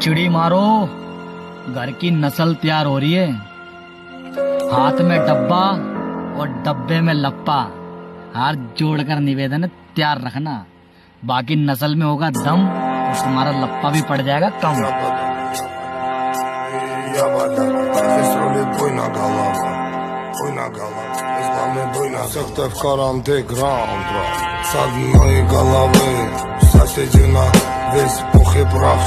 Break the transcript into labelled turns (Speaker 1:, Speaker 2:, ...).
Speaker 1: चिड़ी मारो, घर की नस्ल तैयार हो रही है। हाथ में डब्बा और डब्बे में लप्पा, हाथ जोड़कर निवेदन है तैयार रखना, बाकी नस्ल में होगा दम और तुम्हारा लप्पा भी पड़ जाएगा कम।
Speaker 2: Секта вкарам деграм, брат. Сад моей головы, соседи на весь пух и прах.